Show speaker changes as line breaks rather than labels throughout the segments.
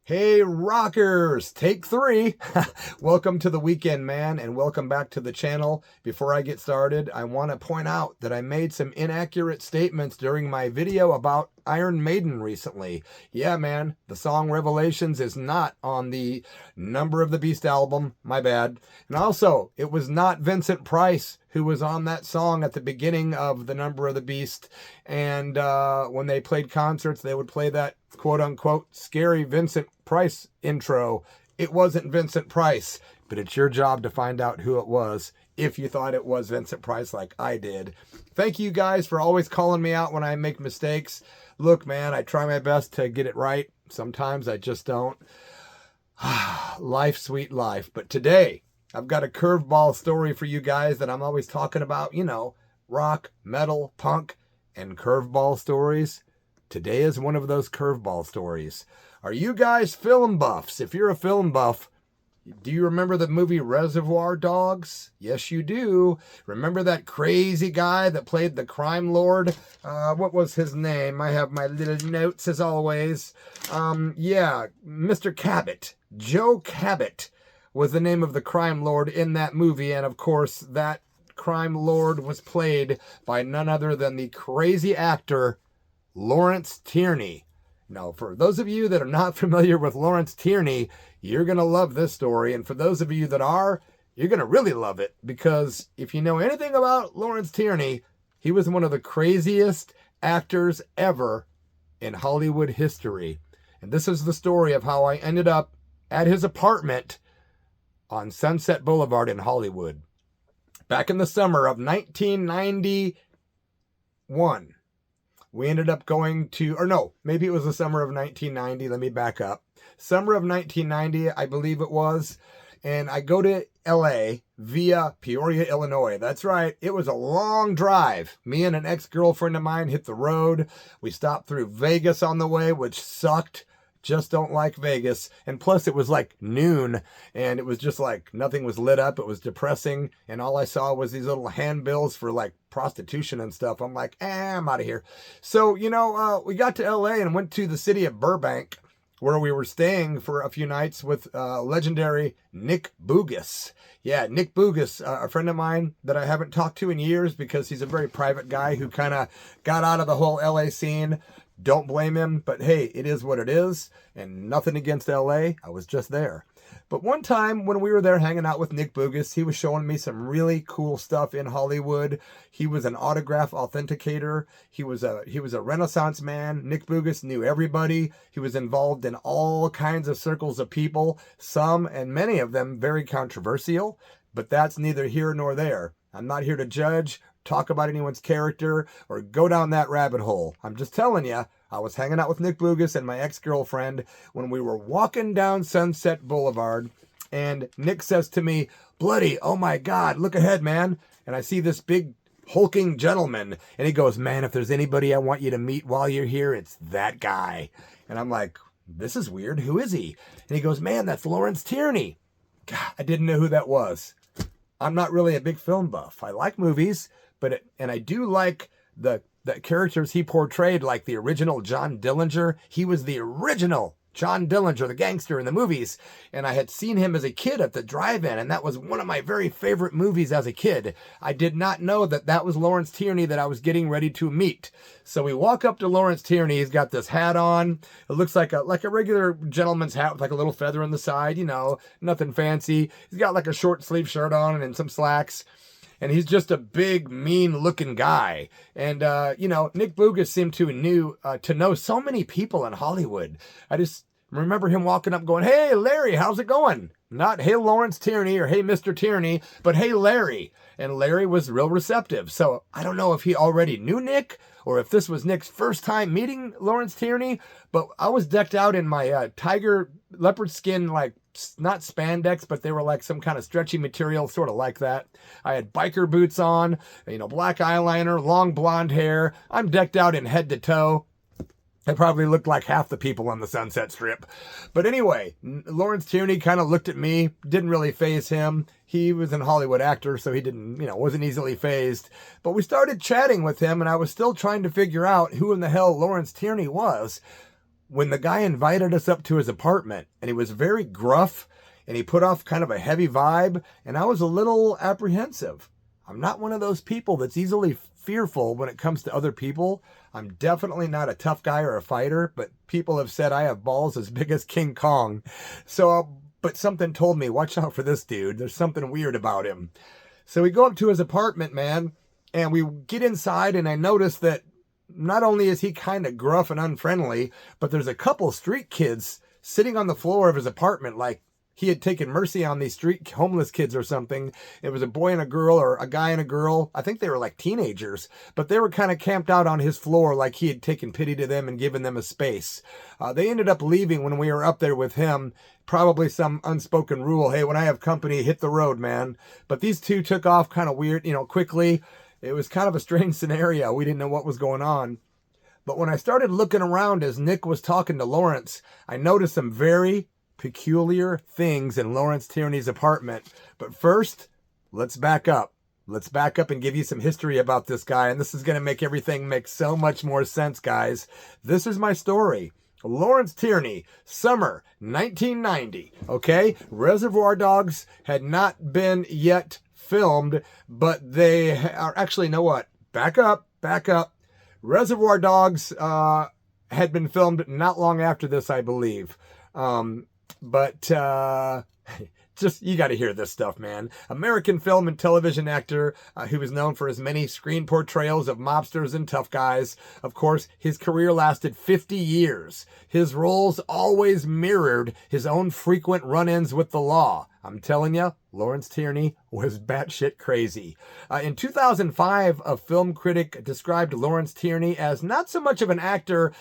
Hey rockers, take 3. Welcome to the weekend, man, and welcome back to the channel. Before I get started, I want to point out that I made some inaccurate statements during my video about Iron Maiden recently. Yeah, man, the song Revelations is not on the Number of the Beast album. My bad. And also, it was not Vincent Price who was on that song at the beginning of the Number of the Beast. And when they played concerts, they would play that quote-unquote scary Vincent Price intro. It wasn't Vincent Price, but it's your job to find out who it was if you thought it was Vincent Price like I did. Thank you guys for always calling me out when I make mistakes. Look, man, I try my best to get it right. Sometimes I just don't. Life, sweet life. But today, I've got a curveball story for you guys that I'm always talking about. You know, rock, metal, punk, and curveball stories. Today is one of those curveball stories. Are you guys film buffs? If you're a film buff, do you remember the movie Reservoir Dogs? Yes, you do. Remember that crazy guy that played the crime lord? What was his name? I have my little notes as always. Yeah, Mr. Cabot. Joe Cabot was the name of the crime lord in that movie. And of course, that crime lord was played by none other than the crazy actor Lawrence Tierney. Now, for those of you that are not familiar with Lawrence Tierney, you're going to love this story. And for those of you that are, you're going to really love it. Because if you know anything about Lawrence Tierney, he was one of the craziest actors ever in Hollywood history. And this is the story of how I ended up at his apartment on Sunset Boulevard in Hollywood. Back in the summer of 1991. We ended up going to, or no, maybe it was the summer of 1990. Let me back up. Summer of 1990, I believe it was. And I go to LA via Peoria, Illinois. That's right. It was a long drive. Me and an ex-girlfriend of mine hit the road. We stopped through Vegas on the way, which sucked. Just don't like Vegas. And plus it was like noon and it was just like nothing was lit up. It was depressing. And all I saw was these little handbills for like prostitution and stuff. I'm like, I'm out of here. So, you know, we got to LA and went to the city of Burbank where we were staying for a few nights with legendary Nick Bougas. Yeah, Nick Bougas, a friend of mine that I haven't talked to in years because he's a very private guy who kind of got out of the whole LA scene. Don't blame him, but hey, it is what it is, and nothing against LA. I was just there. But one time when we were there hanging out with Nick Bougas, he was showing me some really cool stuff in Hollywood. He was an autograph authenticator. He was a Renaissance man. Nick Bougas knew everybody. He was involved in all kinds of circles of people, some and many of them very controversial, but that's neither here nor there. I'm not here to judge, talk about anyone's character, or go down that rabbit hole. I'm just telling you, I was hanging out with Nick Bougas and my ex-girlfriend when we were walking down Sunset Boulevard, and Nick says to me, "Bloody, oh my God, look ahead, man." And I see this big hulking gentleman, and he goes, "Man, if there's anybody I want you to meet while you're here, it's that guy." And I'm like, this is weird. Who is he? And he goes, "Man, that's Lawrence Tierney." God, I didn't know who that was. I'm not really a big film buff. I like movies, and I do like the characters he portrayed, like the original John Dillinger. He was the original John Dillinger, the gangster in the movies. And I had seen him as a kid at the drive-in, and that was one of my very favorite movies as a kid. I did not know that that was Lawrence Tierney that I was getting ready to meet. So we walk up to Lawrence Tierney. He's got this hat on. It looks like a regular gentleman's hat with like a little feather on the side, you know, nothing fancy. He's got like a short sleeve shirt on and some slacks. And he's just a big, mean-looking guy. And, you know, Nick Bougas seemed to know so many people in Hollywood. I just remember him walking up going, "Hey, Larry, how's it going?" Not, "Hey, Lawrence Tierney," or "Hey, Mr. Tierney," but "Hey, Larry." And Larry was real receptive. So I don't know if he already knew Nick or if this was Nick's first time meeting Lawrence Tierney, but I was decked out in my tiger leopard skin, like, not spandex, but they were like some kind of stretchy material, sort of like that. I had biker boots on, you know, black eyeliner, long blonde hair. I'm decked out in head to toe. I probably looked like half the people on the Sunset Strip. But anyway, Lawrence Tierney kind of looked at me, didn't really faze him. He was a Hollywood actor, so he didn't, you know, wasn't easily fazed. But we started chatting with him, and I was still trying to figure out who in the hell Lawrence Tierney was. when the guy invited us up to his apartment, and he was very gruff, and he put off kind of a heavy vibe, and I was a little apprehensive. I'm not one of those people that's easily fearful when it comes to other people. I'm definitely not a tough guy or a fighter, but people have said I have balls as big as King Kong. But something told me, watch out for this dude. There's something weird about him. So we go up to his apartment, man, and we get inside, and I notice that not only is he kind of gruff and unfriendly, but there's a couple street kids sitting on the floor of his apartment like he had taken mercy on these street homeless kids or something. It was a boy and a girl, or a guy and a girl. I think they were like teenagers, but they were kind of camped out on his floor like he had taken pity to them and given them a space. They ended up leaving when we were up there with him. Probably some unspoken rule. Hey, when I have company, hit the road, man. But these two took off kind of weird, quickly. It was kind of a strange scenario. We didn't know what was going on. But when I started looking around as Nick was talking to Lawrence, I noticed some very peculiar things in Lawrence Tierney's apartment. But first, let's back up. Let's back up and give you some history about this guy. And this is going to make everything make so much more sense, guys. This is my story. Lawrence Tierney, summer 1990. Okay, Reservoir Dogs had not been yet filmed, but they are actually, you know what? Back up. Reservoir Dogs had been filmed not long after this, I believe. Just, you got to hear this stuff, man. American film and television actor who was known for his many screen portrayals of mobsters and tough guys. Of course, his career lasted 50 years. His roles always mirrored his own frequent run-ins with the law. I'm telling you, Lawrence Tierney was batshit crazy. In 2005, a film critic described Lawrence Tierney as not so much of an actor,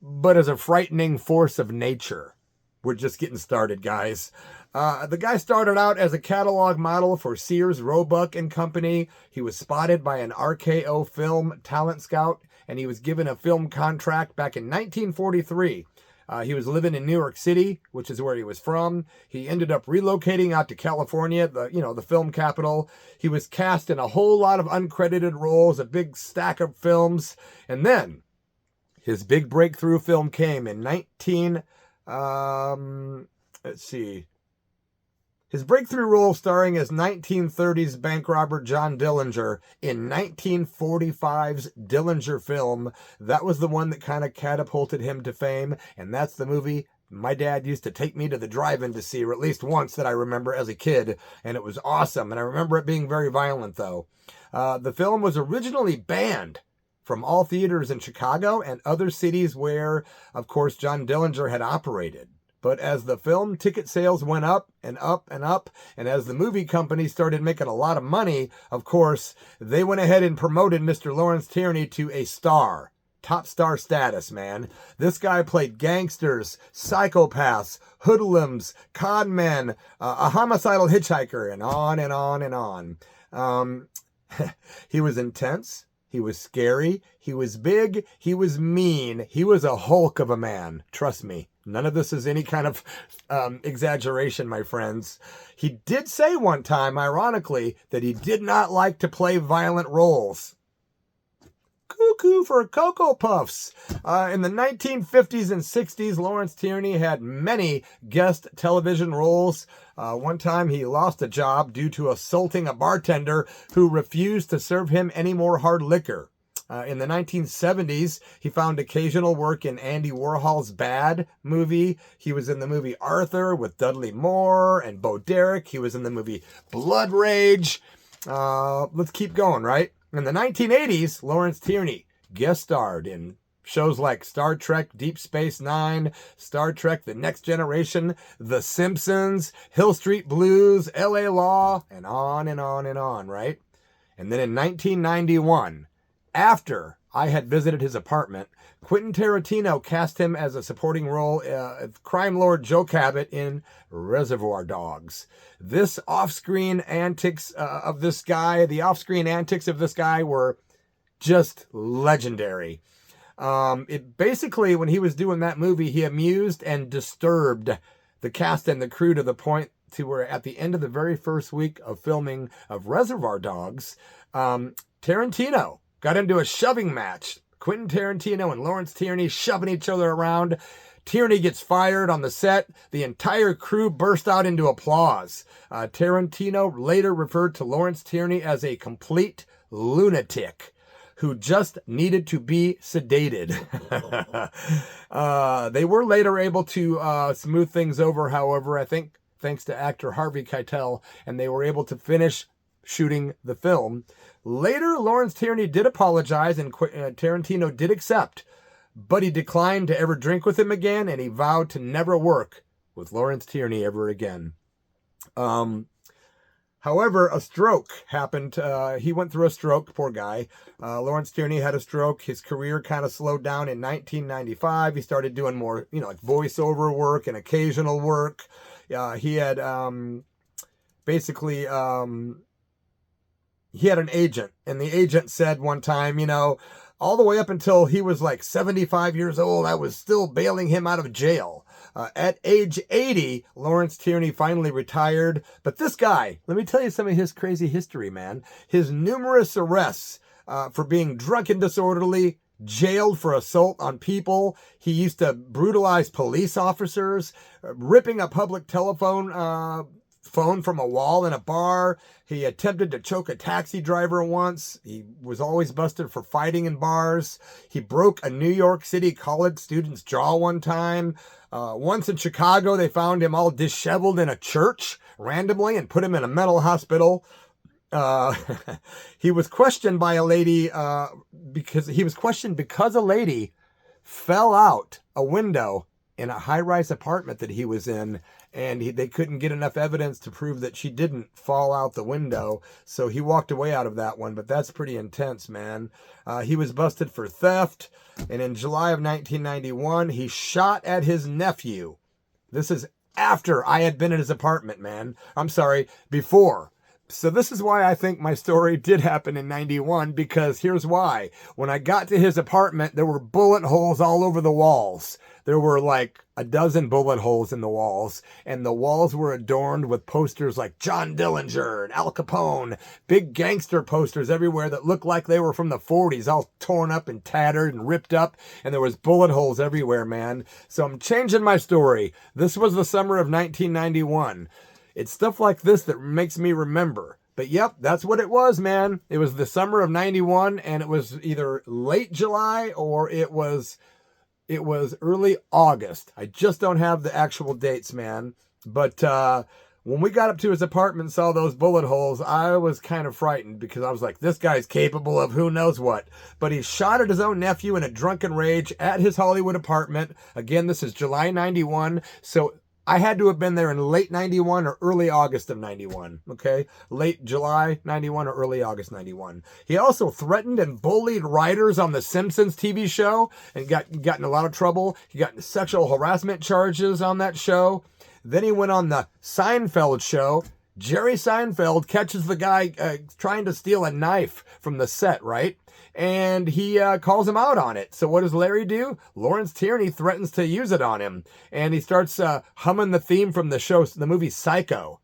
but as a frightening force of nature. We're just getting started, guys. The guy started out as a catalog model for Sears, Roebuck and Company. He was spotted by an RKO film talent scout, and he was given a film contract back in 1943. He was living in New York City, which is where he was from. He ended up relocating out to California, the film capital. He was cast in a whole lot of uncredited roles, a big stack of films. And then his big breakthrough film came in His breakthrough role starring as 1930s bank robber John Dillinger in 1945's Dillinger film. That was the one that kind of catapulted him to fame, and that's the movie my dad used to take me to the drive-in to see, or at least once that I remember as a kid, and it was awesome, and I remember it being very violent, though. The film was originally banned from all theaters in Chicago and other cities where, of course, John Dillinger had operated. But as the film ticket sales went up and up and up, and as the movie company started making a lot of money, of course, they went ahead and promoted Mr. Lawrence Tierney to a star. Top star status, man. This guy played gangsters, psychopaths, hoodlums, con men, a homicidal hitchhiker, and on and on and on. He was intense. He was scary. He was big. He was mean. He was a Hulk of a man. Trust me. None of this is any kind of exaggeration, my friends. He did say one time, ironically, that he did not like to play violent roles. Cuckoo for Cocoa Puffs. In the 1950s and 60s, Lawrence Tierney had many guest television roles. One time he lost a job due to assaulting a bartender who refused to serve him any more hard liquor. In the 1970s, he found occasional work in Andy Warhol's Bad movie. He was in the movie Arthur with Dudley Moore and Bo Derek. He was in the movie Blood Rage. Let's keep going, right? In the 1980s, Lawrence Tierney guest starred in shows like Star Trek Deep Space Nine, Star Trek The Next Generation, The Simpsons, Hill Street Blues, LA Law, and on and on and on, right? And then in 1991, after I had visited his apartment, Quentin Tarantino cast him as a supporting role of crime lord Joe Cabot in Reservoir Dogs. This off-screen antics of this guy, the off-screen antics of this guy were just legendary. Basically, when he was doing that movie, he amused and disturbed the cast and the crew to the point to where at the end of the very first week of filming of Reservoir Dogs, Tarantino got into a shoving match Quentin Tarantino and Lawrence Tierney shoving each other around. Tierney gets fired on the set. The entire crew burst out into applause. Tarantino later referred to Lawrence Tierney as a complete lunatic who just needed to be sedated. They were later able to smooth things over, however, I think thanks to actor Harvey Keitel, and they were able to finish shooting the film. Later, Lawrence Tierney did apologize, and Tarantino did accept, but he declined to ever drink with him again, and he vowed to never work with Lawrence Tierney ever again. However, a stroke happened. He went through a stroke, poor guy. Lawrence Tierney had a stroke. His career kind of slowed down in 1995. He started doing more, like voiceover work and occasional work. He had basically... he had an agent, and the agent said one time, all the way up until he was like 75 years old, I was still bailing him out of jail. At age 80, Lawrence Tierney finally retired. But this guy, let me tell you some of his crazy history, man. His numerous arrests for being drunk and disorderly, jailed for assault on people. He used to brutalize police officers, ripping a public telephone phone from a wall in a bar. He attempted to choke a taxi driver once. He was always busted for fighting in bars. He broke a New York City college student's jaw one time. Once in Chicago, they found him all disheveled in a church randomly and put him in a mental hospital. He was questioned by a lady because a lady fell out a window in a high-rise apartment that he was in, and they couldn't get enough evidence to prove that she didn't fall out the window, so he walked away out of that one. But that's pretty intense, man. He was busted for theft, and in July of 1991, he shot at his nephew. This is after I had been in his apartment, man. I'm sorry, before. So this is why I think my story did happen in 91, because here's why. When I got to his apartment, there were bullet holes all over the walls. There were like a dozen bullet holes in the walls, and the walls were adorned with posters like John Dillinger and Al Capone, big gangster posters everywhere that looked like they were from the 40s, all torn up and tattered and ripped up, and there was bullet holes everywhere, man. So I'm changing my story. This was the summer of 1991. It's stuff like this that makes me remember. But yep, that's what it was, man. It was the summer of 91, and it was either late July or it was early August. I just don't have the actual dates, man. But when we got up to his apartment and saw those bullet holes, I was kind of frightened, because I was like, this guy's capable of who knows what. But he shot at his own nephew in a drunken rage at his Hollywood apartment. Again, this is July 91. So I had to have been there in late 91 or early August of 91, okay? Late July 91 or early August 91. He also threatened and bullied writers on The Simpsons TV show and got in a lot of trouble. He got sexual harassment charges on that show. Then he went on the Seinfeld show. Jerry Seinfeld catches the guy trying to steal a knife from the set, right? And he calls him out on it. So what does Larry do? Lawrence Tierney threatens to use it on him. And he starts humming the theme from the movie Psycho.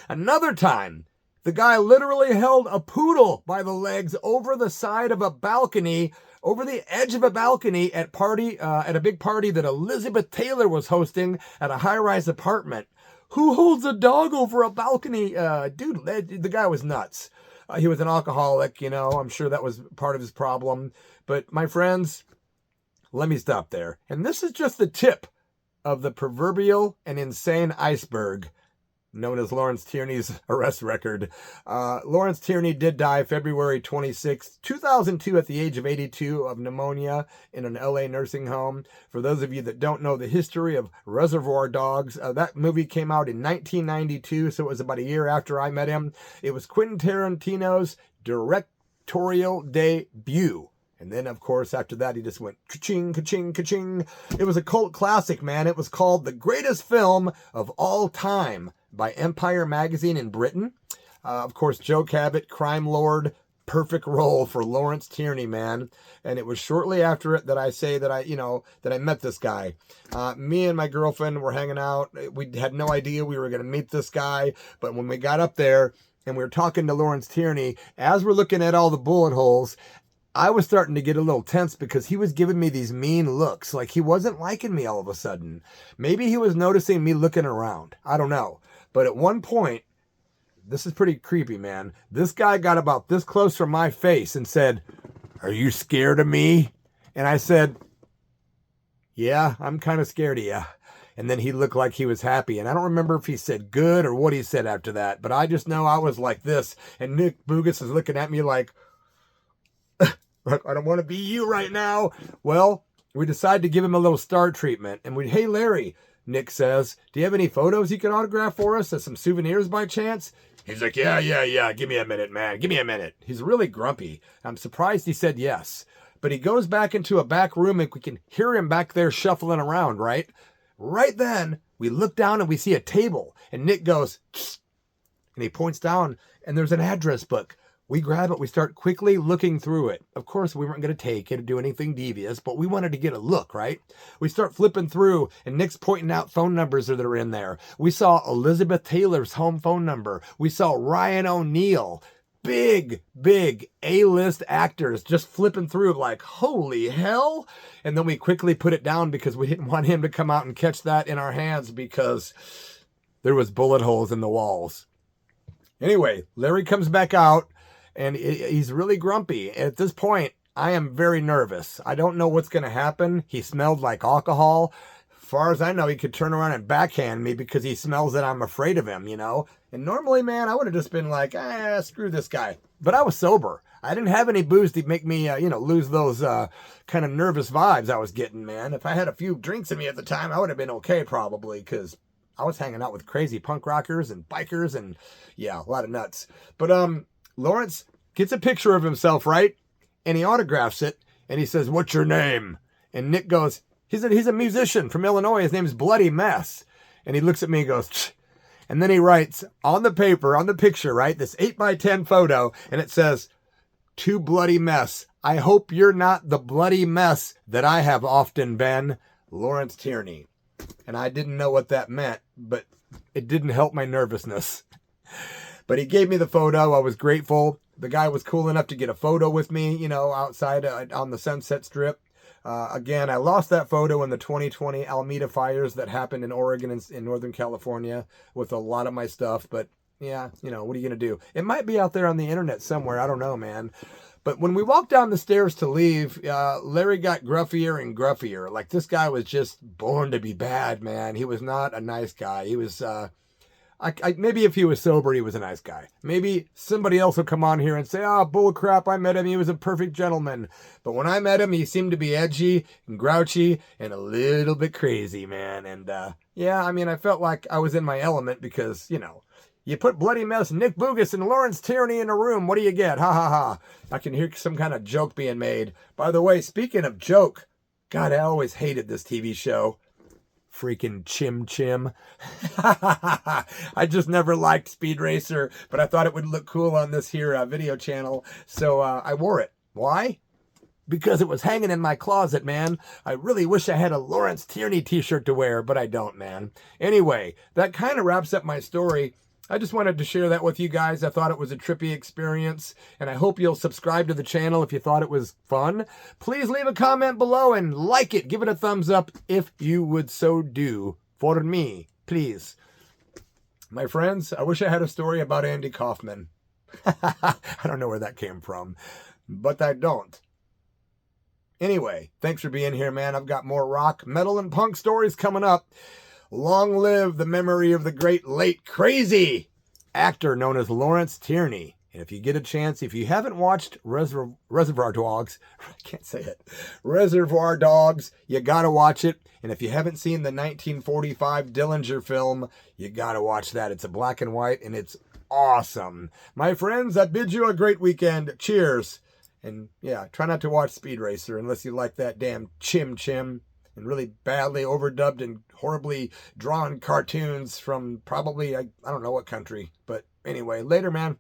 Another time, the guy literally held a poodle by the legs over the side of a balcony, over the edge of a balcony at a big party that Elizabeth Taylor was hosting at a high-rise apartment. Who holds a dog over a balcony? Dude, the guy was nuts. He was an alcoholic, I'm sure that was part of his problem. But my friends, let me stop there. And this is just the tip of the proverbial and insane iceberg known as Lawrence Tierney's arrest record. Lawrence Tierney did die February 26, 2002 at the age of 82 of pneumonia in an LA nursing home. For those of you that don't know the history of Reservoir Dogs, that movie came out in 1992, so it was about a year after I met him. It was Quentin Tarantino's directorial debut. And then, of course, after that, he just went ka-ching, ka-ching, ka-ching. It was a cult classic, man. It was called The Greatest Film of All Time by Empire Magazine in Britain. Of course, Joe Cabot, crime lord, perfect role for Lawrence Tierney, man. And it was shortly after it that I met this guy. Me and my girlfriend were hanging out. We had no idea we were going to meet this guy. But when we got up there and we were talking to Lawrence Tierney, as we're looking at all the bullet holes, I was starting to get a little tense because he was giving me these mean looks. Like he wasn't liking me all of a sudden. Maybe he was noticing me looking around. I don't know. But at one point, this is pretty creepy, man. This guy got about this close from my face and said, "Are you scared of me?" And I said, "Yeah, I'm kind of scared of you." And then he looked like he was happy. And I don't remember if he said good or what he said after that. But I just know I was like this. And Nick Bougas is looking at me like, I don't want to be you right now. Well, we decided to give him a little star treatment. And hey, Larry, Nick says, "Do you have any photos you can autograph for us as some souvenirs by chance?" He's like, yeah. Give me a minute, man. Give me a minute. He's really grumpy. I'm surprised he said yes. But he goes back into a back room and we can hear him back there shuffling around, right? Right then, we look down and we see a table. And Nick goes, "Psst," and he points down and there's an address book. We grab it. We start quickly looking through it. Of course, we weren't going to take it or do anything devious, but we wanted to get a look, right? We start flipping through, and Nick's pointing out phone numbers that are in there. We saw Elizabeth Taylor's home phone number. We saw Ryan O'Neal. Big A-list actors, just flipping through like, holy hell. And then we quickly put it down because we didn't want him to come out and catch that in our hands because there was bullet holes in the walls. Anyway, Larry comes back out. And he's really grumpy. At this point, I am very nervous. I don't know what's going to happen. He smelled like alcohol. As far as I know, he could turn around and backhand me because he smells that I'm afraid of him, you know. And normally, man, I would have just been like, screw this guy. But I was sober. I didn't have any booze to make me, lose those kind of nervous vibes I was getting, man. If I had a few drinks in me at the time, I would have been okay probably because I was hanging out with crazy punk rockers and bikers and, yeah, a lot of nuts. But, Lawrence gets a picture of himself, right? And he autographs it, and he says, "What's your name?" And Nick goes, he's a musician from Illinois. His name's Bloody Mess. And he looks at me and goes, "Tch." And then he writes on the paper, on the picture, right, this 8x10 photo, and it says, "To Bloody Mess. I hope you're not the bloody mess that I have often been, Lawrence Tierney." And I didn't know what that meant, but it didn't help my nervousness. But he gave me the photo. I was grateful. The guy was cool enough to get a photo with me, outside on the Sunset Strip. Again, I lost that photo in the 2020 Alameda fires that happened in Oregon and in Northern California with a lot of my stuff. But yeah, what are you going to do? It might be out there on the internet somewhere. I don't know, man. But when we walked down the stairs to leave, Larry got gruffier and gruffier. Like this guy was just born to be bad, man. He was not a nice guy. He was... maybe if he was sober, he was a nice guy. Maybe somebody else will come on here and say, bull crap, I met him. He was a perfect gentleman. But when I met him, he seemed to be edgy and grouchy and a little bit crazy, man. And, I felt like I was in my element because, you put Bloody Mess, Nick Bougas, and Lawrence Tierney in a room. What do you get? Ha, ha, ha. I can hear some kind of joke being made. By the way, speaking of joke, God, I always hated this TV show. Freaking Chim Chim. I just never liked Speed Racer, but I thought it would look cool on this here video channel. So I wore it. Why? Because it was hanging in my closet, man. I really wish I had a Lawrence Tierney t-shirt to wear, but I don't, man. Anyway, that kind of wraps up my story. I just wanted to share that with you guys. I thought it was a trippy experience, and I hope you'll subscribe to the channel if you thought it was fun. Please leave a comment below and like it. Give it a thumbs up if you would so do for me, please. My friends, I wish I had a story about Andy Kaufman. I don't know where that came from, but I don't. Anyway, thanks for being here, man. I've got more rock, metal, and punk stories coming up. Long live the memory of the great late crazy actor known as Lawrence Tierney. And if you get a chance, if you haven't watched Reservoir Dogs, I can't say it, Reservoir Dogs, you got to watch it. And if you haven't seen the 1945 Dillinger film, you got to watch that. It's a black and white and it's awesome. My friends, I bid you a great weekend. Cheers. And yeah, try not to watch Speed Racer unless you like that damn Chim Chim and really badly overdubbed and horribly drawn cartoons from probably, I don't know what country. But anyway, later, man.